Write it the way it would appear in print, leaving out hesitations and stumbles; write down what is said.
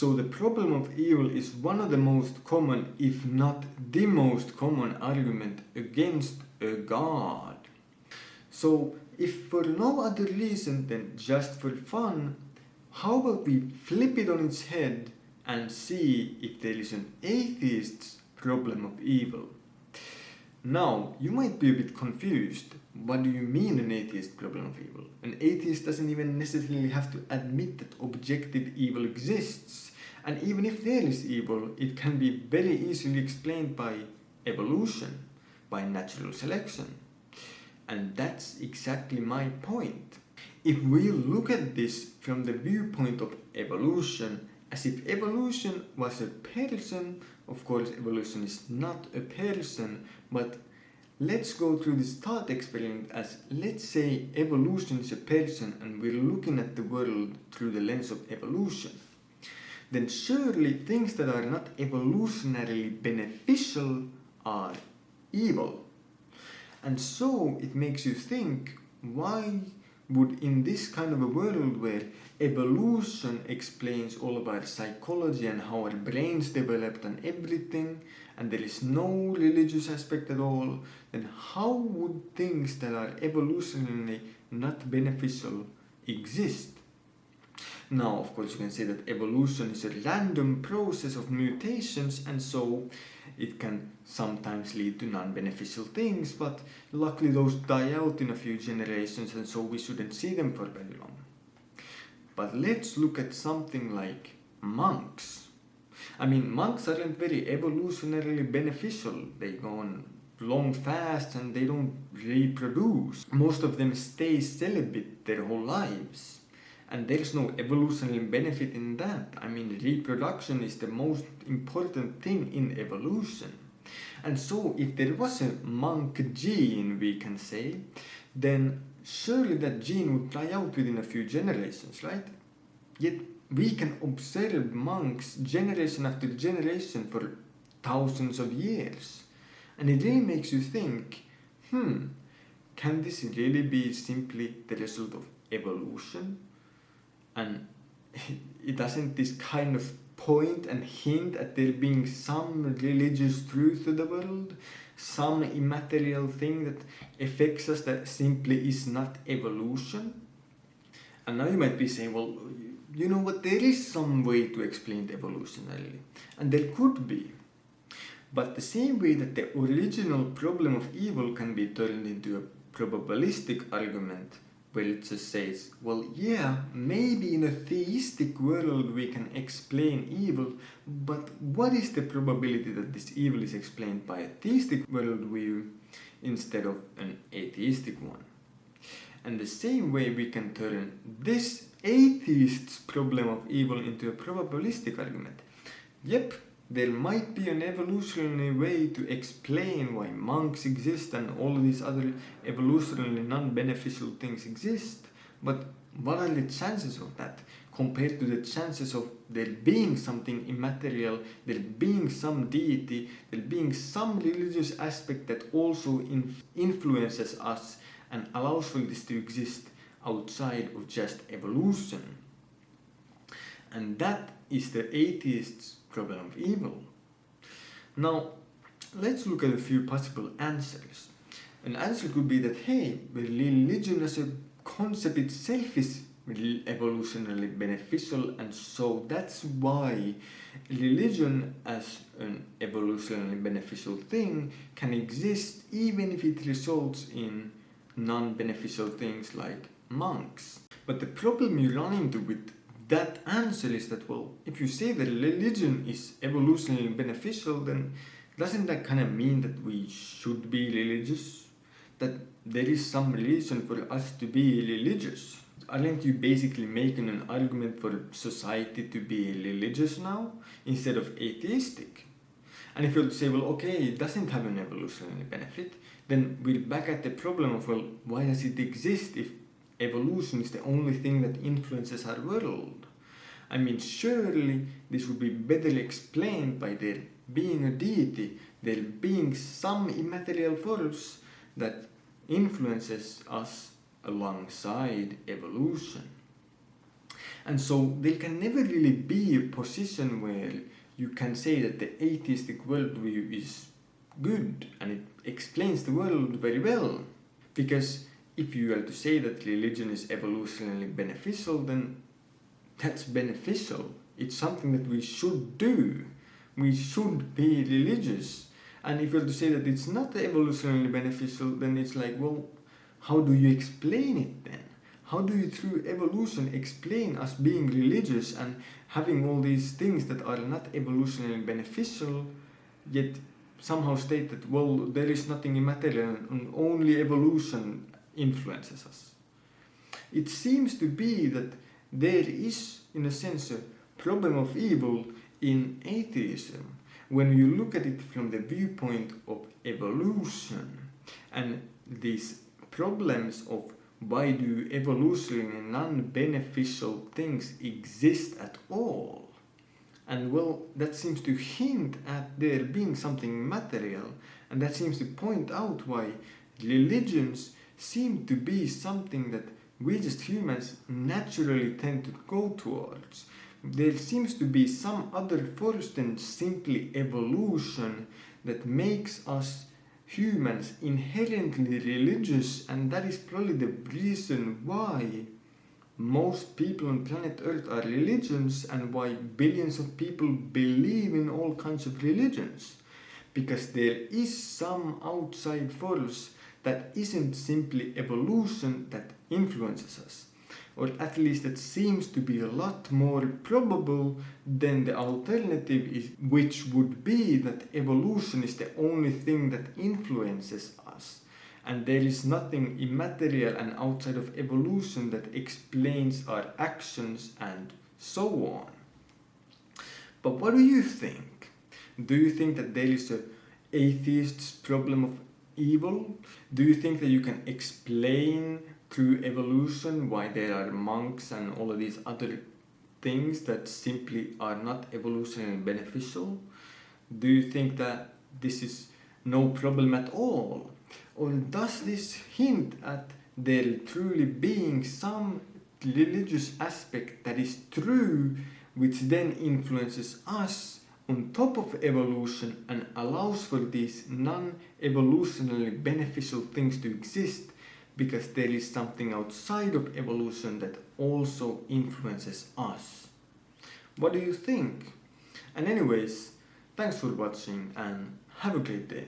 So the problem of evil is one of the most common, if not the most common argument against a God. So if for no other reason than just for fun, how about we flip it on its head and see if there is an atheist's problem of evil? Now, you might be a bit confused. What do you mean an atheist problem of evil? An atheist doesn't even necessarily have to admit that objective evil exists. And even if there is evil, it can be very easily explained by evolution, by natural selection. And that's exactly my point. If we look at this from the viewpoint of evolution, as if evolution was a person, of course evolution is not a person, but let's go through this thought experiment as, let's say evolution is a person and we're looking at the world through the lens of evolution. Then surely things that are not evolutionarily beneficial are evil. And so it makes you think, why would in this kind of a world where evolution explains all of our psychology and how our brains developed and everything, and there is no religious aspect at all, then how would things that are evolutionarily not beneficial exist? Now, of course, you can say that evolution is a random process of mutations, and so it can sometimes lead to non-beneficial things, but luckily those die out in a few generations, and so we shouldn't see them for very long. But let's look at something like monks. I mean, monks aren't very evolutionarily beneficial. They go on long fasts and they don't reproduce. Most of them stay celibate their whole lives. And there's no evolutionary benefit in that. I mean, reproduction is the most important thing in evolution. And so if there was a monk gene, we can say, then surely that gene would die out within a few generations, right? Yet we can observe monks generation after generation for thousands of years. And it really makes you think, can this really be simply the result of evolution? And it doesn't this kind of point and hint at there being some religious truth to the world, some immaterial thing that affects us that simply is not evolution? And now you might be saying, well, you know what, there is some way to explain it evolutionarily, and there could be. But the same way that the original problem of evil can be turned into a probabilistic argument, where it just says, well, yeah, maybe in a theistic world we can explain evil, but what is the probability that this evil is explained by a theistic worldview instead of an atheistic one? And the same way we can turn this atheist's problem of evil into a probabilistic argument. Yep, there might be an evolutionary way to explain why monks exist and all of these other evolutionarily non-beneficial things exist, but what are the chances of that compared to the chances of there being something immaterial, there being some deity, there being some religious aspect that also influences us and allows for this to exist outside of just evolution? And that is the atheist's problem of evil. Now, let's look at a few possible answers. An answer could be that, hey, religion as a concept itself is evolutionarily beneficial, and so that's why religion as an evolutionarily beneficial thing can exist even if it results in non-beneficial things like monks. But the problem you run into with that answer is that, well, if you say that religion is evolutionarily beneficial, then doesn't that kind of mean that we should be religious? That there is some reason for us to be religious? Aren't you basically making an argument for society to be religious now instead of atheistic? And if you say, well, okay, it doesn't have an evolutionary benefit, then we're back at the problem of, well, why does it exist if evolution is the only thing that influences our world? I mean, surely this would be better explained by there being a deity, there being some immaterial force that influences us alongside evolution. And so there can never really be a position where you can say that the atheistic worldview is good and it explains the world very well. Because if you are to say that religion is evolutionarily beneficial, then that's beneficial. It's something that we should do. We should be religious. And if you're to say that it's not evolutionarily beneficial, then it's like, well, how do you explain it then? How do you, through evolution, explain us being religious and having all these things that are not evolutionarily beneficial, yet somehow state that, well, there is nothing immaterial and only evolution influences us? It seems to be that there is, in a sense, a problem of evil in atheism when you look at it from the viewpoint of evolution and these problems of why do evolutionary non-beneficial things exist at all. And well, that seems to hint at there being something material, and that seems to point out why religions seem to be something that we just humans naturally tend to go towards. There seems to be some other force than simply evolution that makes us humans inherently religious, and that is probably the reason why most people on planet Earth are religions and why billions of people believe in all kinds of religions. Because there is some outside force that isn't simply evolution that influences us, or at least it seems to be a lot more probable than the alternative is, which would be that evolution is the only thing that influences us, and there is nothing immaterial and outside of evolution that explains our actions and so on. But what do you think? Do you think that there is a atheist's problem of evil? Do you think that you can explain through evolution why there are monks and all of these other things that simply are not evolutionarily beneficial? Do you think that this is no problem at all? Or does this hint at there truly being some religious aspect that is true, which then influences us on top of evolution and allows for these non-evolutionarily beneficial things to exist, because there is something outside of evolution that also influences us? What do you think? And anyways, thanks for watching and have a great day.